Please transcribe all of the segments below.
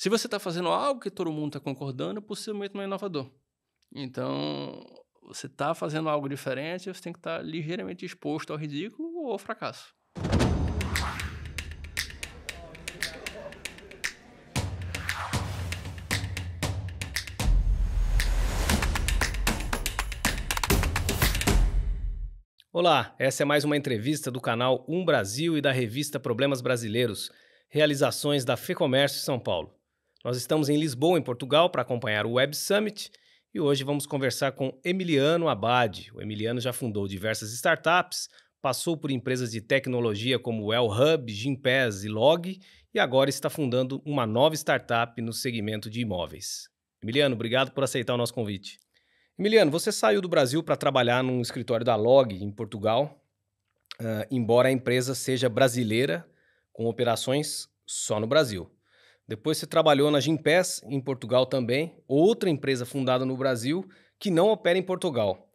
Se você está fazendo algo que todo mundo está concordando, possivelmente não é inovador. Então, você está fazendo algo diferente, você tem que estar ligeiramente exposto ao ridículo ou ao fracasso. Olá, essa é mais uma entrevista do canal Um Brasil e da revista Problemas Brasileiros, realizações da FEComércio São Paulo. Nós estamos em Lisboa, em Portugal, para acompanhar o Web Summit e hoje vamos conversar com Emiliano Abad. O Emiliano já fundou diversas startups, passou por empresas de tecnologia como o El Hub, Gympass e Log e agora está fundando uma nova startup no segmento de imóveis. Emiliano, obrigado por aceitar o nosso convite. Emiliano, você saiu do Brasil para trabalhar num escritório da Log, em Portugal, embora a empresa seja brasileira, com operações só no Brasil. Depois você trabalhou na Gympass, em Portugal também, outra empresa fundada no Brasil, que não opera em Portugal.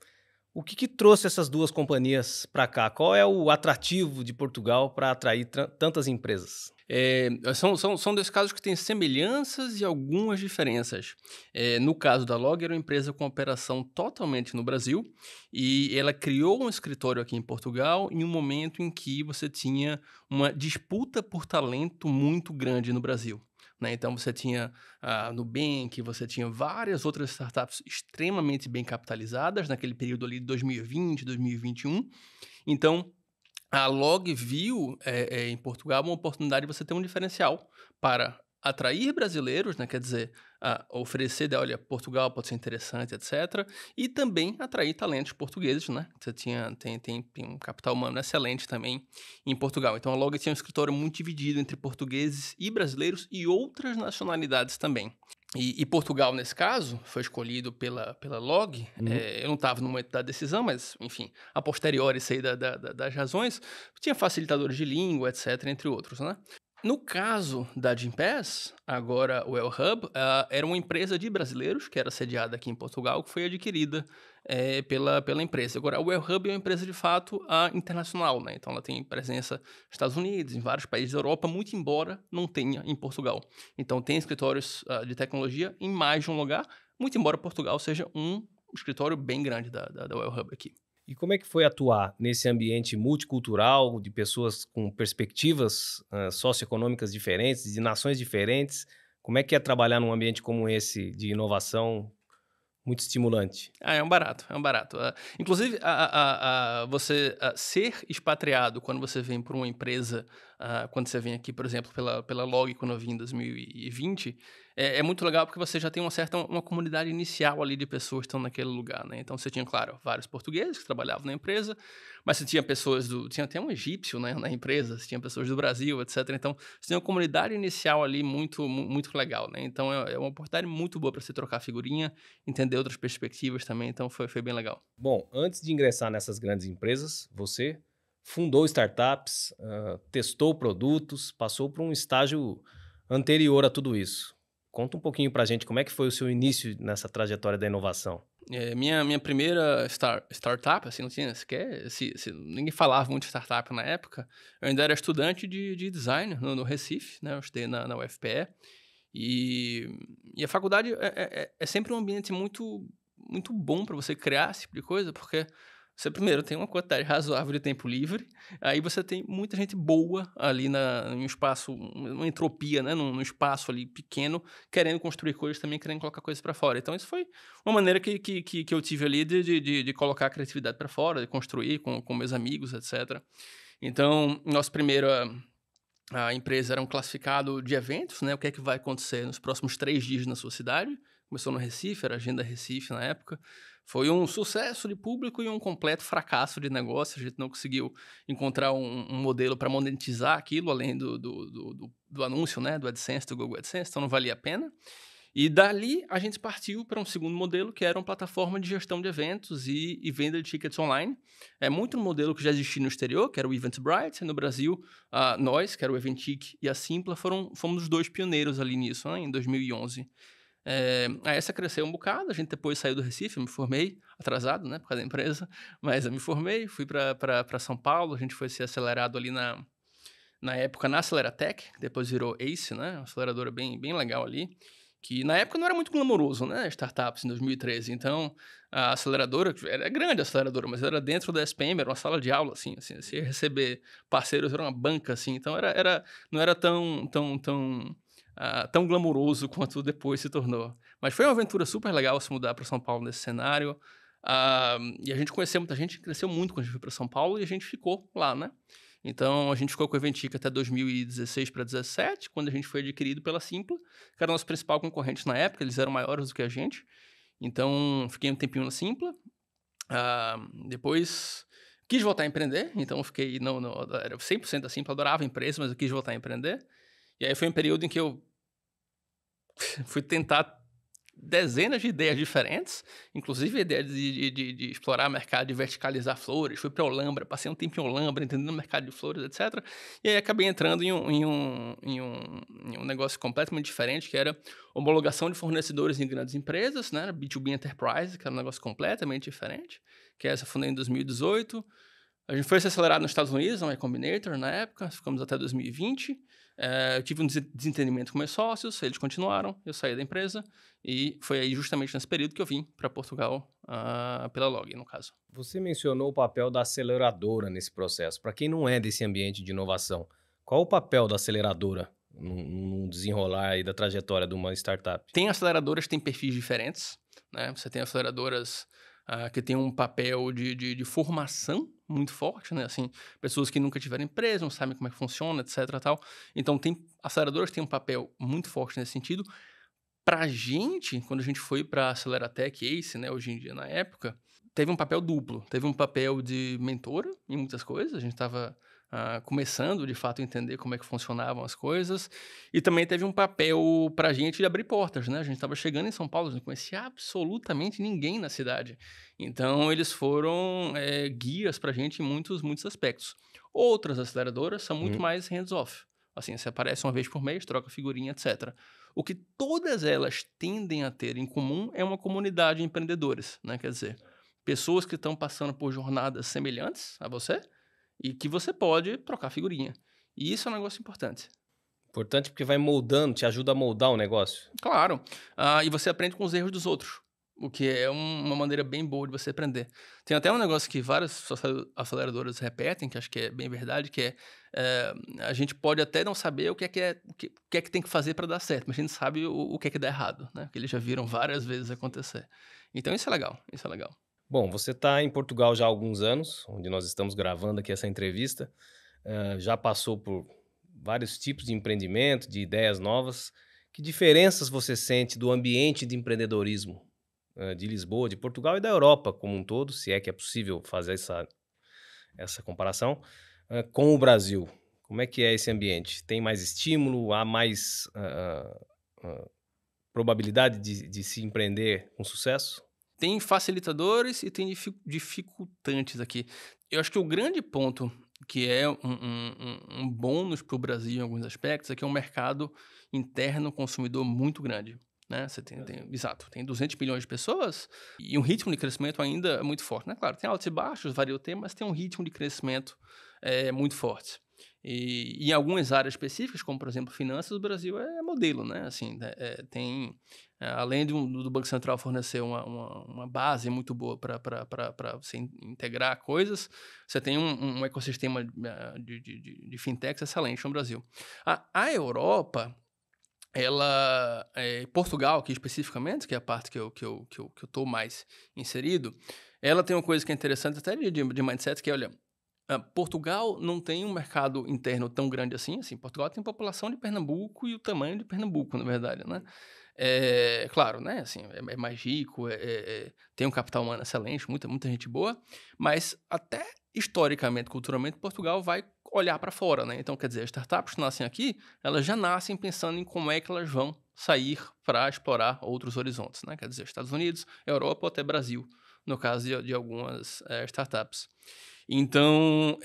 O que trouxe essas duas companhias para cá? Qual é o atrativo de Portugal para atrair tantas empresas? São 2 casos que têm semelhanças e algumas diferenças. No caso da Log, era uma empresa com operação totalmente no Brasil, e ela criou um escritório aqui em Portugal em um momento em que você tinha uma disputa por talento muito grande no Brasil, né. Então você tinha a Nubank, você tinha várias outras startups extremamente bem capitalizadas naquele período ali de 2020, 2021. Então a Log viu, em Portugal, uma oportunidade de você ter um diferencial para atrair brasileiros, né, quer dizer, oferecer de: "Olha, Portugal pode ser interessante, etcétera", e também atrair talentos portugueses, né. Você tem um capital humano excelente também em Portugal. Então a Log tinha um escritório muito dividido entre portugueses e brasileiros e outras nacionalidades também. E Portugal, nesse caso, foi escolhido pela Log. Uhum. Eu não estava no momento da decisão, mas, enfim, a posteriori sei das razões. Tinha facilitadores de língua, etc, entre outros, né. No caso da Gympass, agora o El Hub, era uma empresa de brasileiros, que era sediada aqui em Portugal, que foi adquirida, pela empresa. Agora, o El Hub é uma empresa, de fato, internacional, né, então ela tem presença nos Estados Unidos, em vários países da Europa, muito embora não tenha em Portugal. Então tem escritórios, de tecnologia em mais de um lugar, muito embora Portugal seja um escritório bem grande da El Hub aqui. E como é que foi atuar nesse ambiente multicultural, de pessoas com perspectivas, socioeconômicas diferentes, de nações diferentes? Como é que é trabalhar num ambiente como esse de inovação muito estimulante? É um barato, é um barato. Inclusive, você, ser expatriado quando você vem por uma empresa, quando você vem aqui, por exemplo, pela Log, quando eu vim em 2020, é muito legal porque você já tem uma comunidade inicial ali de pessoas que estão naquele lugar, né. Então você tinha, claro, vários portugueses que trabalhavam na empresa, mas você tinha pessoas tinha até um egípcio, né, na empresa, você tinha pessoas do Brasil, etcétera. Então você tem uma comunidade inicial ali muito legal, né. Então é uma oportunidade muito boa para você trocar figurinha, entender outras perspectivas também, então foi bem legal. Bom, antes de ingressar nessas grandes empresas, você fundou startups, testou produtos, passou por um estágio anterior a tudo isso. Conta um pouquinho pra gente como é que foi o seu início nessa trajetória da inovação. Minha primeira startup, assim, não tinha sequer ninguém falava muito de startup na época. Eu ainda era estudante de design no Recife, né, eu estudei na UFPE, e a faculdade é sempre um ambiente muito bom para você criar esse tipo de coisa, porque você primeiro tem uma quantidade razoável de tempo livre, aí você tem muita gente boa ali em um espaço, uma entropia, né, num espaço ali pequeno, querendo construir coisas também, querendo colocar coisas para fora. Então isso foi uma maneira que eu tive ali de colocar a criatividade para fora, de construir com meus amigos, etcétera. Então, nossa primeira a empresa era um classificado de eventos, né, o que é que vai acontecer nos próximos 3 dias na sua cidade. Começou no Recife, era Agenda Recife na época. Foi um sucesso de público e um completo fracasso de negócio. A gente não conseguiu encontrar um modelo para monetizar aquilo, além do anúncio, né, do AdSense, do Google AdSense, então não valia a pena. E dali a gente partiu para um segundo modelo, que era uma plataforma de gestão de eventos e venda de tickets online. É muito um modelo que já existia no exterior, que era o Eventbrite. No Brasil, nós, que era o Eventic e a Simpla, fomos os 2 pioneiros ali nisso, né, em 2011. Aí essa cresceu um bocado, a gente depois saiu do Recife, eu me formei, atrasado, né, por causa da empresa, mas eu me formei, fui para São Paulo, a gente foi ser acelerado ali na época na Aceleratec, que depois virou ACE, né? Uma aceleradora bem legal ali, que na época não era muito glamouroso, né? Startups em 2013. Então, a aceleradora, era grande a aceleradora, mas era dentro da SPM, era uma sala de aula, assim, você ia receber parceiros, era uma banca, assim. Então, não era tão glamouroso quanto depois se tornou. Mas foi uma aventura super legal se mudar para São Paulo nesse cenário. E a gente conheceu muita gente, cresceu muito quando a gente foi para São Paulo e a gente ficou lá, né? Então, a gente ficou com a Eventica até 2016 para 2017, quando a gente foi adquirido pela Simpla, que era o nosso principal concorrente na época, eles eram maiores do que a gente. Então, fiquei um tempinho na Simpla. Depois, quis voltar a empreender, então fiquei, era 100% da Simpla, adorava a empresa, mas eu quis voltar a empreender. E aí foi um período em que eu fui tentar dezenas de ideias diferentes, inclusive a ideia de explorar o mercado, de verticalizar flores. Fui para Olambra, passei um tempo em Olambra, entendendo o mercado de flores, etc. E aí acabei entrando em um negócio completamente diferente, que era homologação de fornecedores em grandes empresas, né? B2B Enterprise, que era um negócio completamente diferente, que essa eu fundei em 2018. A gente foi se acelerar nos Estados Unidos, na Y Combinator, na época, ficamos até 2020. Eu tive um desentendimento com meus sócios, eles continuaram, eu saí da empresa, e foi aí justamente nesse período que eu vim para Portugal, pela Log, no caso. Você mencionou o papel da aceleradora nesse processo. Para quem não é desse ambiente de inovação, qual o papel da aceleradora no desenrolar aí da trajetória de uma startup? Tem aceleradoras que têm perfis diferentes, né? Você tem aceleradoras que têm um papel de formação muito forte, né? Assim, pessoas que nunca tiveram empresa, não sabem como é que funciona, etc. Tal. Então, tem aceleradoras que têm um papel muito forte nesse sentido. Pra gente, quando a gente foi para a Aceleratec Ace, né, hoje em dia, na época, teve um papel duplo. Teve um papel de mentora em muitas coisas. A gente estava começando, de fato, a entender como é que funcionavam as coisas. E também teve um papel pra gente de abrir portas, né? A gente estava chegando em São Paulo, a gente não conhecia absolutamente ninguém na cidade. Então, eles foram guias pra gente em muitos aspectos. Outras aceleradoras são muito mais hands-off. Assim, você aparece uma vez por mês, troca figurinha, etc. O que todas elas tendem a ter em comum é uma comunidade de empreendedores, né? Quer dizer, pessoas que estão passando por jornadas semelhantes a você e que você pode trocar figurinha. E isso é um negócio importante. Importante porque vai moldando, te ajuda a moldar o negócio. Claro. E você aprende com os erros dos outros, o que é uma maneira bem boa de você aprender. Tem até um negócio que várias aceleradoras repetem, que acho que é bem verdade, que a gente pode até não saber o que é que tem que fazer para dar certo, mas a gente sabe o que é que dá errado, né? Que eles já viram várias vezes acontecer. Então isso é legal, isso é legal. Bom, você está em Portugal já há alguns anos, onde nós estamos gravando aqui essa entrevista. Já passou por vários tipos de empreendimento, de ideias novas. Que diferenças você sente do ambiente de empreendedorismo de Lisboa, de Portugal e da Europa como um todo, se é que é possível fazer essa comparação, com o Brasil? Como é que é esse ambiente? Tem mais estímulo? Há mais probabilidade de se empreender com sucesso? Tem facilitadores e tem dificultantes aqui. Eu acho que o grande ponto que é um bônus para o Brasil em alguns aspectos é que é um mercado interno consumidor muito grande. Né? Você exato, tem 200 milhões de pessoas e um ritmo de crescimento ainda muito forte. Né? Claro, tem altos e baixos, varia o tempo, mas tem um ritmo de crescimento muito forte. E em algumas áreas específicas, como por exemplo finanças, o Brasil é modelo, né? Assim, tem além do Banco Central fornecer uma base muito boa para você integrar coisas, você tem um ecossistema de fintechs excelente no Brasil. A Europa, Portugal aqui especificamente, que é a parte que eu estou mais inserido, ela tem uma coisa que é interessante até de mindset, que é, olha, Portugal não tem um mercado interno tão grande assim. Portugal tem a população de Pernambuco e o tamanho de Pernambuco, na verdade, né? Claro, né? Assim, é mais rico, tem um capital humano excelente, muita gente boa, mas até historicamente, culturalmente, Portugal vai olhar para fora, né? Então, quer dizer, as startups que nascem aqui, elas já nascem pensando em como é que elas vão sair para explorar outros horizontes, né? Quer dizer, Estados Unidos, Europa ou até Brasil, no caso de algumas startups. Então,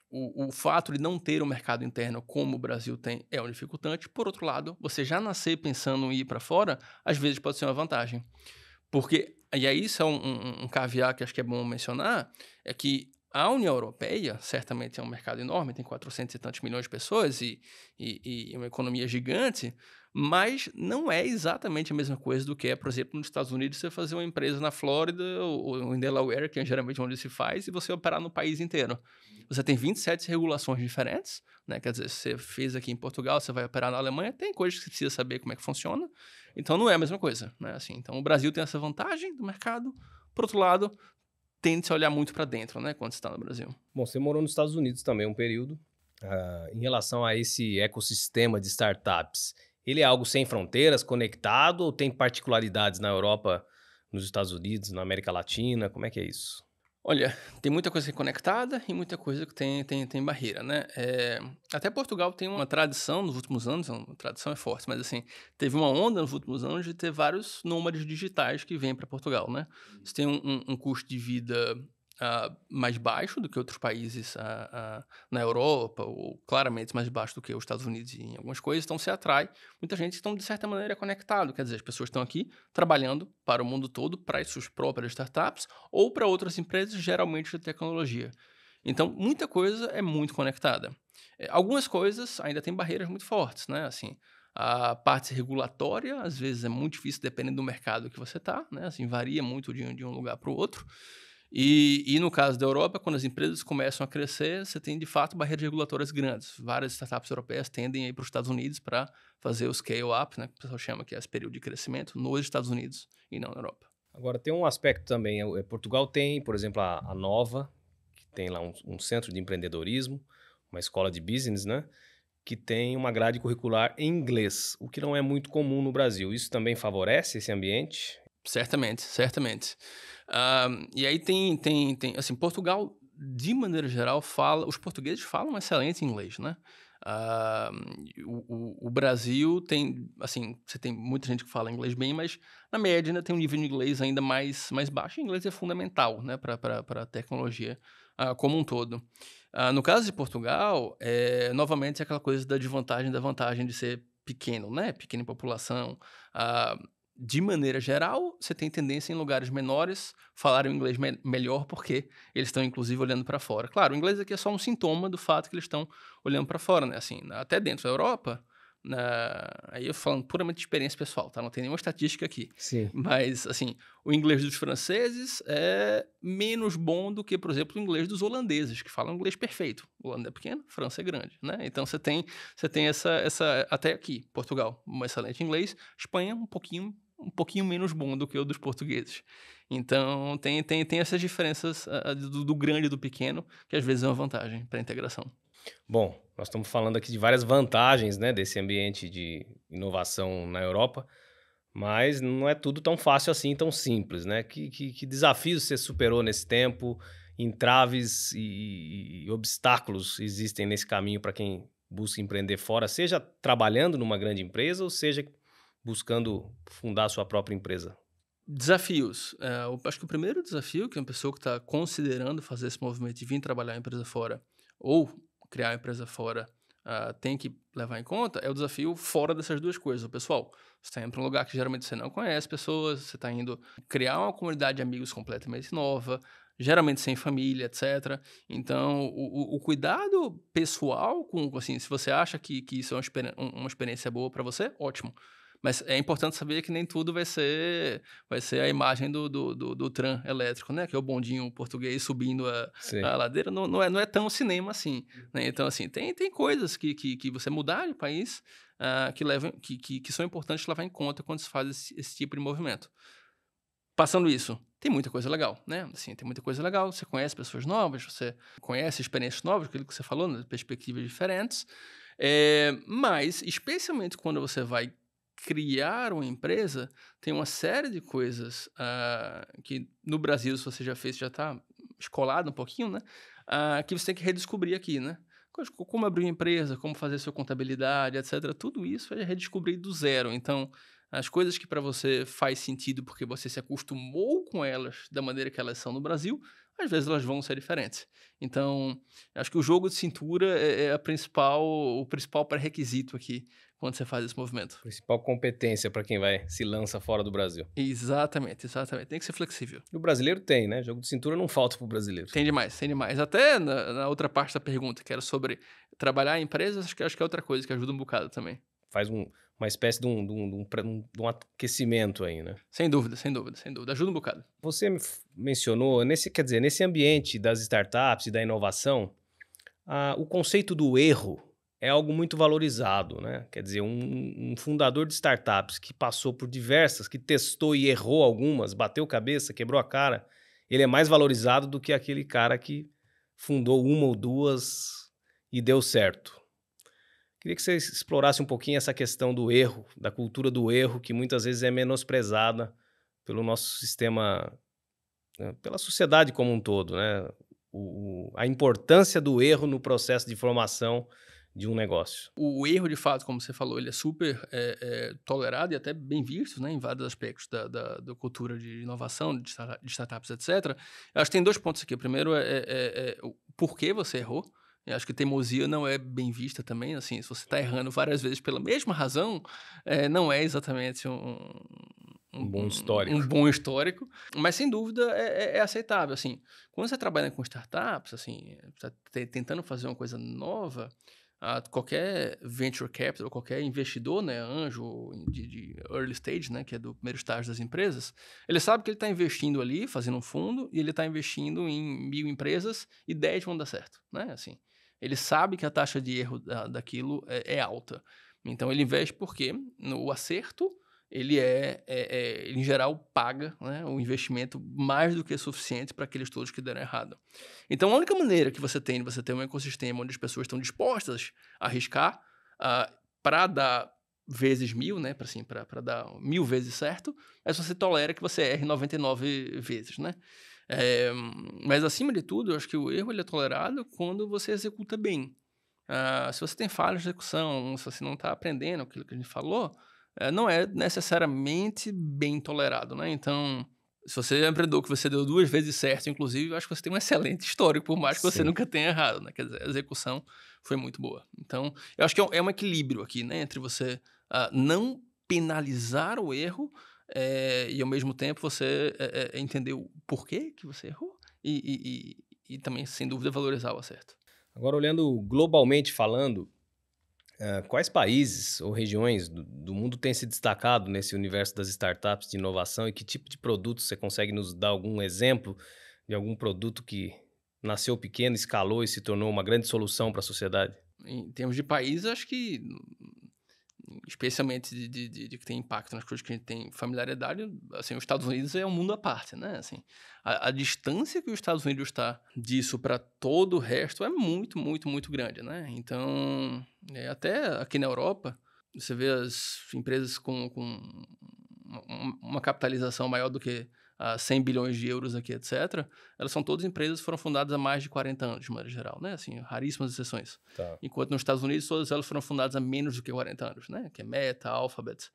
o fato de não ter um mercado interno como o Brasil tem é um dificultante. Por outro lado, você já nascer pensando em ir para fora, às vezes pode ser uma vantagem. Porque, e aí isso é um caveat que acho que é bom mencionar, é que A União Europeia certamente é um mercado enorme, tem 400 e tantos milhões de pessoas e uma economia gigante, mas não é exatamente a mesma coisa do que é, por exemplo, nos Estados Unidos, você fazer uma empresa na Flórida ou em Delaware, que é geralmente onde se faz, e você operar no país inteiro. Você tem 27 regulações diferentes, né? Quer dizer, se você fez aqui em Portugal, você vai operar na Alemanha, tem coisas que você precisa saber como é que funciona, então não é a mesma coisa, né? Assim, então o Brasil tem essa vantagem do mercado, por outro lado, tende-se a olhar muito para dentro, né, quando você está no Brasil. Bom, você morou nos Estados Unidos também um período. Em relação a esse ecossistema de startups, ele é algo sem fronteiras, conectado, ou tem particularidades na Europa, nos Estados Unidos, na América Latina? Como é que é isso? Olha, tem muita coisa conectada e muita coisa que tem barreira, né? Até Portugal tem uma tradição nos últimos anos, a tradição é forte, mas assim, teve uma onda nos últimos anos de ter vários nômades digitais que vêm para Portugal, né? Você tem um custo de vida mais baixo do que outros países na Europa, ou claramente mais baixo do que os Estados Unidos em algumas coisas, então se atrai muita gente que estão, de certa maneira, conectado. Quer dizer, as pessoas estão aqui trabalhando para o mundo todo, para as suas próprias startups, ou para outras empresas, geralmente de tecnologia. Então, muita coisa é muito conectada. Algumas coisas ainda têm barreiras muito fortes, né? Assim, a parte regulatória, às vezes, é muito difícil, dependendo do mercado que você está, né? Assim, varia muito de um lugar para o outro. E no caso da Europa, quando as empresas começam a crescer, você tem, de fato, barreiras regulatórias grandes. Várias startups europeias tendem a ir para os Estados Unidos para fazer o scale-up, né, que o pessoal chama que é esse período de crescimento, nos Estados Unidos e não na Europa. Agora, tem um aspecto também. Portugal tem, por exemplo, a Nova, que tem lá um centro de empreendedorismo, uma escola de business, né? Que tem uma grade curricular em inglês, o que não é muito comum no Brasil. Isso também favorece esse ambiente? Certamente, certamente. E aí assim, Portugal, de maneira geral, os portugueses falam excelente inglês, né? Ah, o Brasil tem, assim, você tem muita gente que fala inglês bem, mas na média ainda tem um nível de inglês ainda mais baixo. O inglês é fundamental, né, para a tecnologia como um todo. No caso de Portugal, novamente é aquela coisa da desvantagem da vantagem de ser pequeno, né? Pequena em população. Ah, de maneira geral, você tem tendência em lugares menores falarem o inglês melhor porque eles estão, inclusive, olhando para fora. Claro, o inglês aqui é só um sintoma do fato que eles estão olhando para fora, né? Assim, até dentro da Europa, aí eu falando puramente de experiência pessoal, tá? Não tem nenhuma estatística aqui. Sim. Mas, assim, o inglês dos franceses é menos bom do que, por exemplo, o inglês dos holandeses, que falam inglês perfeito. Holanda é pequena, França é grande, né? Então você tem essa até aqui, Portugal, um excelente inglês, Espanha um pouquinho menos bom do que o dos portugueses. Então, tem essas diferenças do grande e do pequeno, que às vezes é uma vantagem para a integração. Bom, nós estamos falando aqui de várias vantagens, né, desse ambiente de inovação na Europa, mas não é tudo tão fácil assim, tão simples, né? Que desafios você superou nesse tempo? Entraves e obstáculos existem nesse caminho para quem busca empreender fora, seja trabalhando numa grande empresa ou seja buscando fundar sua própria empresa? Desafios. Eu acho que o primeiro desafio que uma pessoa que está considerando fazer esse movimento de vir trabalhar em empresa fora ou criar uma empresa fora tem que levar em conta é o desafio fora dessas duas coisas. Pessoal, você está indo para um lugar que geralmente você não conhece pessoas, você está indo criar uma comunidade de amigos completamente nova, geralmente sem família, etc. Então, o cuidado pessoal, assim, se você acha que isso é uma experiência boa para você, ótimo. Mas é importante saber que nem tudo vai ser a imagem do tram elétrico, né? Que é o bondinho português subindo Sim. a ladeira. Não é tão cinema assim, né? Então, assim, tem coisas que você mudar de país que são importantes levar em conta quando se faz esse tipo de movimento. Passando isso, tem muita coisa legal, né? Assim, tem muita coisa legal. Você conhece pessoas novas, você conhece experiências novas, aquilo que você falou, né? Perspectivas diferentes. Mas, especialmente quando você vai criar uma empresa, tem uma série de coisas que no Brasil, se você já fez, já está escolado um pouquinho, né? Que você tem que redescobrir aqui, né? Como abrir uma empresa, como fazer sua contabilidade, etc. Tudo isso é redescobrir do zero. Então, as coisas que para você faz sentido porque você se acostumou com elas da maneira que elas são no Brasil, às vezes elas vão ser diferentes. Então, acho que o jogo de cintura é o principal pré-requisito aqui quando você faz esse movimento. Principal competência para quem se lança fora do Brasil. Exatamente, exatamente. Tem que ser flexível. E o brasileiro tem, né? Jogo de cintura não falta pro brasileiro. Tem demais, tem demais. Até na outra parte da pergunta, que era sobre trabalhar em empresas, acho que é outra coisa que ajuda um bocado também. Faz uma espécie de um aquecimento aí, né? Sem dúvida, sem dúvida, sem dúvida. Ajuda um bocado. Você mencionou, nesse ambiente das startups e da inovação, o conceito do erro é algo muito valorizado, né? Quer dizer, um fundador de startups que passou por diversas, que testou e errou algumas, bateu cabeça, quebrou a cara, ele é mais valorizado do que aquele cara que fundou uma ou duas e deu certo. Queria que você explorasse um pouquinho essa questão do erro, da cultura do erro, que muitas vezes é menosprezada pelo nosso sistema, né, pela sociedade como um todo, né? A importância do erro no processo de formação de um negócio. O erro, de fato, como você falou, ele é super tolerado e até bem visto, né, em vários aspectos da cultura de inovação, de startups, etc. Eu acho que tem 2 pontos aqui. O primeiro é o porquê você errou. Eu acho que teimosia não é bem vista também, assim, se você está errando várias vezes pela mesma razão, não é exatamente Um bom histórico. um bom histórico, mas sem dúvida é aceitável, assim. Quando você trabalha com startups, assim, tá tentando fazer uma coisa nova, qualquer venture capital, qualquer investidor, né, anjo de early stage, né, que é do primeiro estágio das empresas, ele sabe que ele está investindo ali, fazendo um fundo, e ele está investindo em 1000 empresas e 10 vão dar certo, né, assim. Ele sabe que a taxa de erro daquilo é alta. Então, ele investe porque o acerto, ele em geral, paga, né, o investimento mais do que suficiente para aqueles todos que deram errado. Então, a única maneira que você tem de você ter um ecossistema onde as pessoas estão dispostas a arriscar para dar vezes 1000, né, para dar 1000 vezes certo, é se você tolera que você erre 99 vezes, né? Mas, acima de tudo, eu acho que o erro ele é tolerado quando você executa bem. Se você tem falhas de execução, se você não está aprendendo aquilo que a gente falou, não é necessariamente bem tolerado, né? Então, se você é um empreendedor que você deu 2 vezes certo, inclusive, eu acho que você tem um excelente histórico, por mais que você Sim. nunca tenha errado, né? Quer dizer, a execução foi muito boa. Então, eu acho que é um equilíbrio aqui, né? Entre você não penalizar o erro e, ao mesmo tempo, você entender o porquê que você errou e também, sem dúvida, valorizar o acerto. Agora, olhando globalmente falando, quais países ou regiões do mundo têm se destacado nesse universo das startups de inovação e que tipo de produto você consegue nos dar algum exemplo de algum produto que nasceu pequeno, escalou e se tornou uma grande solução para a sociedade? Em termos de país, acho que, especialmente de que tem impacto nas coisas que a gente tem familiaridade, assim, os Estados Unidos é um mundo à parte, né? Assim, a distância que os Estados Unidos está disso para todo o resto é muito, muito, muito grande, né? Então, até aqui na Europa, você vê as empresas com uma capitalização maior do que 100 bilhões de euros aqui, etc., elas são todas empresas que foram fundadas há mais de 40 anos, de maneira geral, né? Assim, raríssimas exceções. Tá. Enquanto nos Estados Unidos, todas elas foram fundadas há menos do que 40 anos, né? Que é Meta, Alphabet,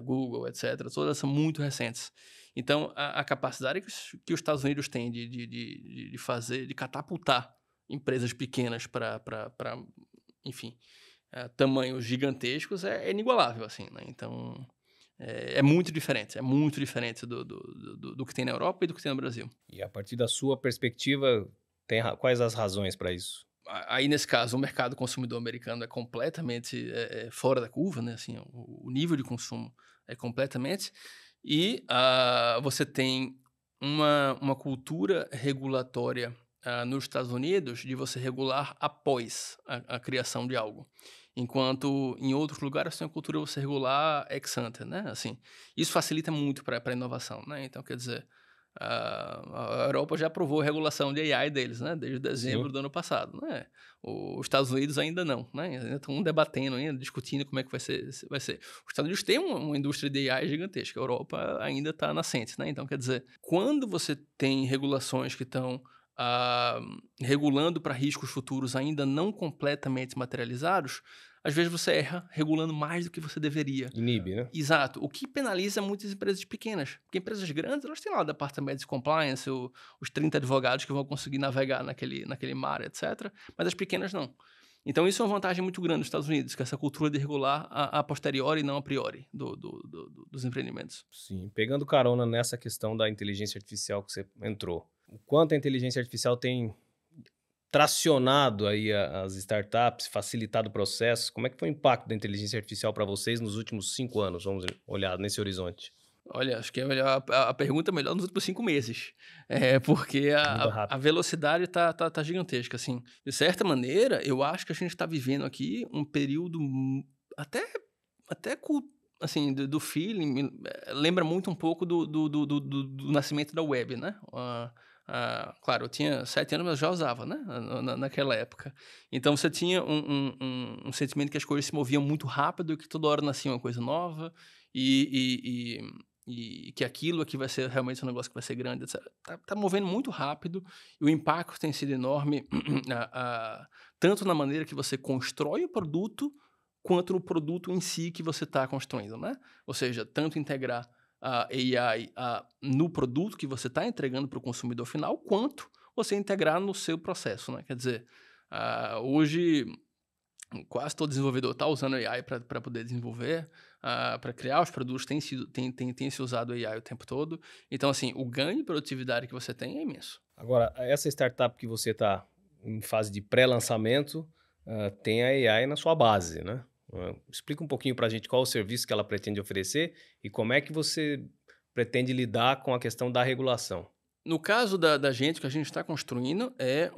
Google, etc. Todas elas são muito recentes. Então, a capacidade que os Estados Unidos têm de fazer, de catapultar empresas pequenas para enfim, tamanhos gigantescos é inigualável, assim, né? Então, é muito diferente do que tem na Europa e do que tem no Brasil. E a partir da sua perspectiva, quais as razões para isso? Aí, nesse caso, o mercado consumidor americano é completamente fora da curva, né? Assim, o nível de consumo é completamente. E você tem uma cultura regulatória nos Estados Unidos de você regular após a criação de algo. Enquanto em outros lugares tem uma cultura de você regular ex ante, né? Assim, isso facilita muito para a inovação, né? Então, quer dizer, a Europa já aprovou a regulação de AI deles, né? Desde dezembro Sim. do ano passado, né? Os Estados Unidos ainda não, né? Ainda estão debatendo, ainda discutindo como é que vai ser. Os Estados Unidos têm uma indústria de AI gigantesca, a Europa ainda está nascente, né? Então, quer dizer, quando você tem regulações que estão regulando para riscos futuros ainda não completamente materializados, às vezes você erra regulando mais do que você deveria. Inibe, né? Exato. O que penaliza muitas empresas pequenas. Porque empresas grandes, elas têm lá o departamento de compliance, os 30 advogados que vão conseguir navegar naquele mar, etc. Mas as pequenas não. Então, isso é uma vantagem muito grande dos Estados Unidos, que é essa cultura de regular a posteriori e não a priori dos empreendimentos. Sim, pegando carona nessa questão da inteligência artificial que você entrou, o quanto a inteligência artificial tem tracionado aí as startups, facilitado o processo, como é que foi o impacto da inteligência artificial para vocês nos últimos 5 anos? Vamos olhar nesse horizonte. Olha, acho que é melhor, a pergunta é melhor nos últimos 5 meses. Porque Muda a rápido. velocidade tá gigantesca, assim. De certa maneira, eu acho que a gente está vivendo aqui um período até, até assim, do feeling, lembra muito um pouco do nascimento da web, né? Claro, eu tinha 7 anos, mas eu já usava, né? Naquela época. Então você tinha um sentimento que as coisas se moviam muito rápido, que toda hora nascia uma coisa nova, e que aquilo aqui vai ser realmente um negócio que vai ser grande, etc. Tá movendo muito rápido e o impacto tem sido enorme, tanto na maneira que você constrói o produto, quanto no produto em si que você está construindo, né? Ou seja, tanto integrar a AI no produto que você está entregando para o consumidor final, quanto você integrar no seu processo, né? Quer dizer, hoje quase todo desenvolvedor está usando AI para poder desenvolver, para criar os produtos, tem se usado AI o tempo todo. Então, assim, o ganho de produtividade que você tem é imenso. Agora, essa startup que você está em fase de pré-lançamento, tem a AI na sua base, né? Explica um pouquinho para a gente qual o serviço que ela pretende oferecer e como é que você pretende lidar com a questão da regulação. No caso da gente, o que a gente está construindo é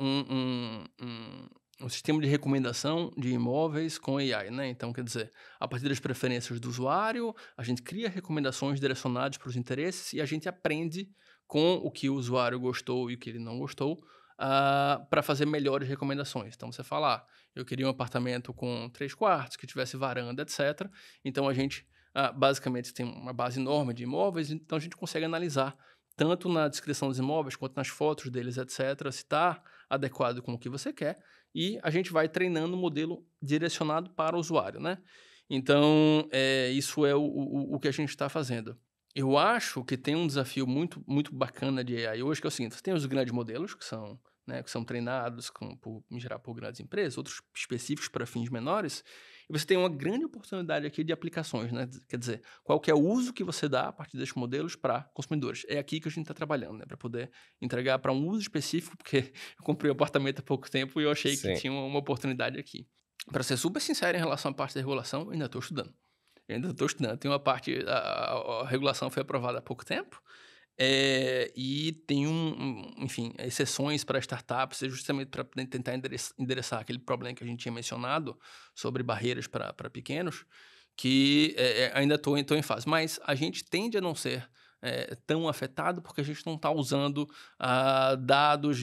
um sistema de recomendação de imóveis com AI, né? Então, quer dizer, a partir das preferências do usuário, a gente cria recomendações direcionadas para os interesses e a gente aprende com o que o usuário gostou e o que ele não gostou, para fazer melhores recomendações. Então, você fala, eu queria um apartamento com 3 quartos, que tivesse varanda, etc. Então, a gente, basicamente, tem uma base enorme de imóveis, então a gente consegue analisar tanto na descrição dos imóveis, quanto nas fotos deles, etc., se está adequado com o que você quer, e a gente vai treinando um modelo direcionado para o usuário, né? Então, isso é o que a gente está fazendo. Eu acho que tem um desafio muito, muito bacana de AI hoje, que é o seguinte: você tem os grandes modelos, que são, né, que são treinados, em geral, por grandes empresas, outros específicos para fins menores, e você tem uma grande oportunidade aqui de aplicações, né? Quer dizer, qual que é o uso que você dá a partir desses modelos para consumidores. É aqui que a gente está trabalhando, né? Para poder entregar para um uso específico, porque eu comprei um apartamento há pouco tempo e eu achei que Sim. tinha uma oportunidade aqui. Para ser super sincero em relação à parte da regulação, eu ainda estou estudando. Tem uma parte, a regulação foi aprovada há pouco tempo, e tem enfim, exceções para startups, justamente para tentar endereçar aquele problema que a gente tinha mencionado sobre barreiras para pequenos, que ainda estou em fase. Mas a gente tende a não ser tão afetado porque a gente não está usando dados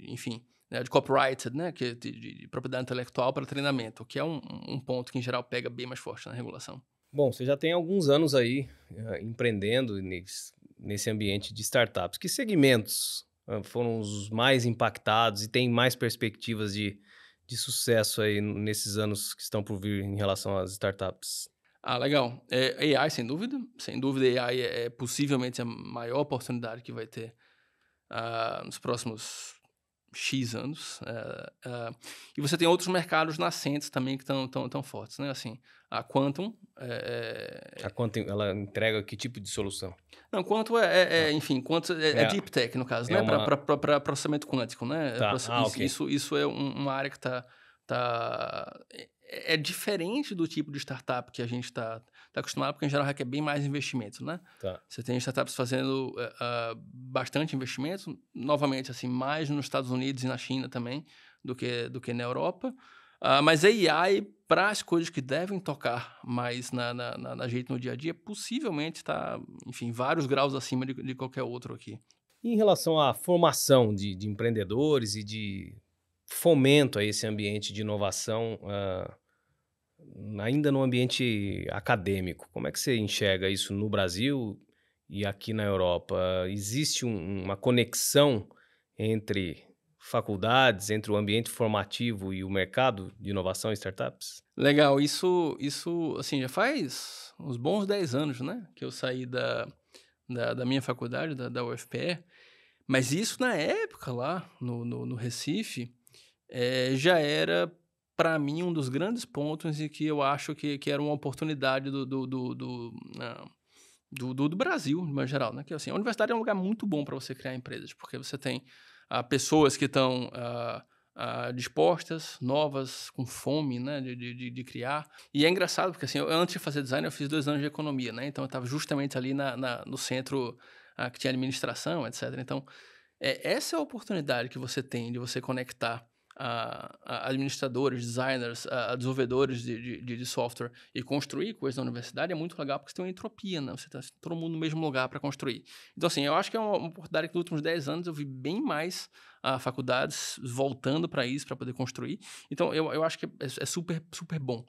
enfim, né, de copyrighted, né, que é de propriedade intelectual para treinamento, que é um ponto que, em geral, pega bem mais forte na regulação. Bom, você já tem alguns anos aí empreendendo nesse ambiente de startups. Que segmentos foram os mais impactados e têm mais perspectivas de sucesso aí nesses anos que estão por vir em relação às startups? Legal. AI, sem dúvida. Sem dúvida, AI é possivelmente a maior oportunidade que vai ter nos próximos X anos. E você tem outros mercados nascentes também que estão tão fortes, né? Assim, a Quantum. A quanto ela entrega que tipo de solução? Não, Quantum Ah, enfim, Quantum é é, Deep Tech, no caso, é né? uma. Para processamento quântico, né? Tá. Ah, ok. Isso é uma área que é diferente do tipo de startup que a gente está acostumado, porque em geral requer bem mais investimento, né? Tá. Você tem startups fazendo bastante investimento, novamente, assim, mais nos Estados Unidos e na China também do que na Europa. Mas a AI, para as coisas que devem tocar mais na gente no dia a dia, possivelmente está, enfim, vários graus acima de qualquer outro aqui. E em relação à formação de empreendedores e de fomento a esse ambiente de inovação, ainda no ambiente acadêmico, como é que você enxerga isso no Brasil e aqui na Europa? Existe uma conexão entre faculdades, entre o ambiente formativo e o mercado de inovação e startups? Legal, isso assim, já faz uns bons 10 anos, né, que eu saí da minha faculdade, da UFPE, mas isso na época lá no Recife, já era, para mim, um dos grandes pontos em que eu acho que era uma oportunidade do Brasil, de maneira geral, né? Que assim, a universidade é um lugar muito bom para você criar empresas, porque você tem pessoas que estão dispostas, novas, com fome, né, de criar. E é engraçado, porque assim, antes de fazer design, eu fiz 2 anos de economia, né? Então eu estava justamente ali no centro que tinha administração, etc. Então, essa é a oportunidade que você tem de você conectar a administradores, designers, a desenvolvedores de software e construir coisas na universidade é muito legal porque você tem uma entropia, né? Você está todo mundo no mesmo lugar para construir. Então, assim, eu acho que é uma oportunidade que nos últimos 10 anos eu vi bem mais faculdades voltando para isso, para poder construir. Então, eu acho que é super, super bom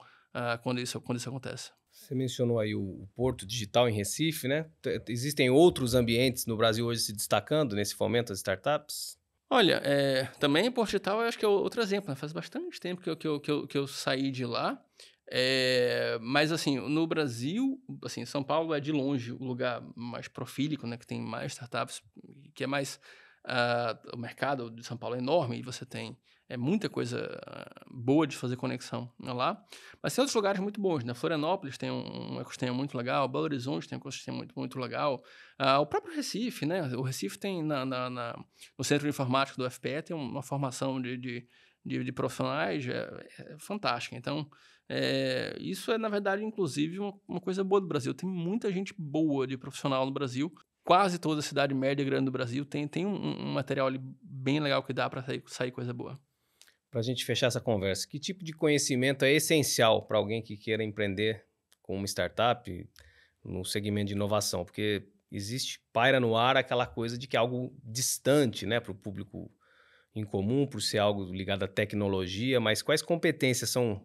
quando isso acontece. Você mencionou aí o Porto Digital em Recife, né? Existem outros ambientes no Brasil hoje se destacando nesse fomento às startups? Olha, também Porto Digital eu acho que é outro exemplo, né, faz bastante tempo que eu saí de lá, mas assim, no Brasil, assim, São Paulo é de longe o lugar mais profílico, né, que tem mais startups, que é mais, o mercado de São Paulo é enorme e você tem, muita coisa, boa de fazer conexão, né, lá, mas tem outros lugares muito bons, né, Florianópolis tem um ecossistema muito legal, Belo Horizonte tem um ecossistema muito, muito legal, o próprio Recife, né, o Recife tem no Centro de Informática do FPE tem uma formação de profissionais fantástica. Então, isso é, na verdade, inclusive, uma coisa boa do Brasil. Tem muita gente boa de profissional no Brasil. Quase toda cidade média e grande do Brasil tem um material ali bem legal que dá para sair coisa boa. Para a gente fechar essa conversa, que tipo de conhecimento é essencial para alguém que queira empreender com uma startup no segmento de inovação? Porque paira no ar aquela coisa de que é algo distante, né, para o público em comum, por ser algo ligado à tecnologia, mas quais competências são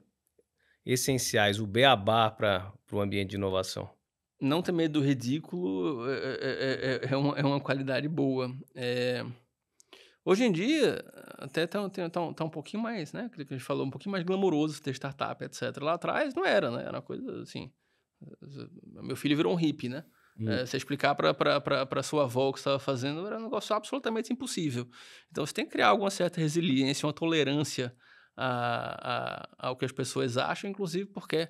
essenciais, o beabá para o ambiente de inovação? Não ter medo do ridículo é uma qualidade boa. Hoje em dia, até tá um pouquinho mais, né, aquilo que a gente falou, um pouquinho mais glamouroso ter startup, etc. Lá atrás não era, né, era uma coisa assim, meu filho virou um hippie, né. Hum. Você explicar pra sua avó o que você estava fazendo era um negócio absolutamente impossível. Então você tem que criar alguma certa resiliência, uma tolerância ao que as pessoas acham, inclusive porque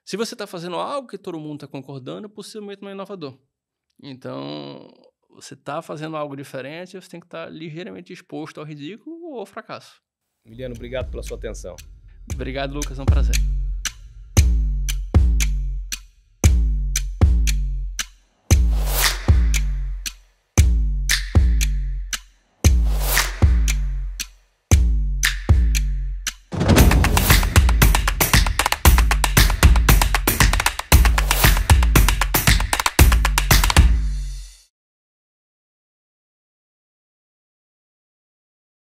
se você está fazendo algo que todo mundo está concordando, possivelmente não é inovador. Então, você está fazendo algo diferente, você tem que estar ligeiramente exposto ao ridículo ou ao fracasso. Emiliano, obrigado pela sua atenção. Obrigado, Lucas, é um prazer.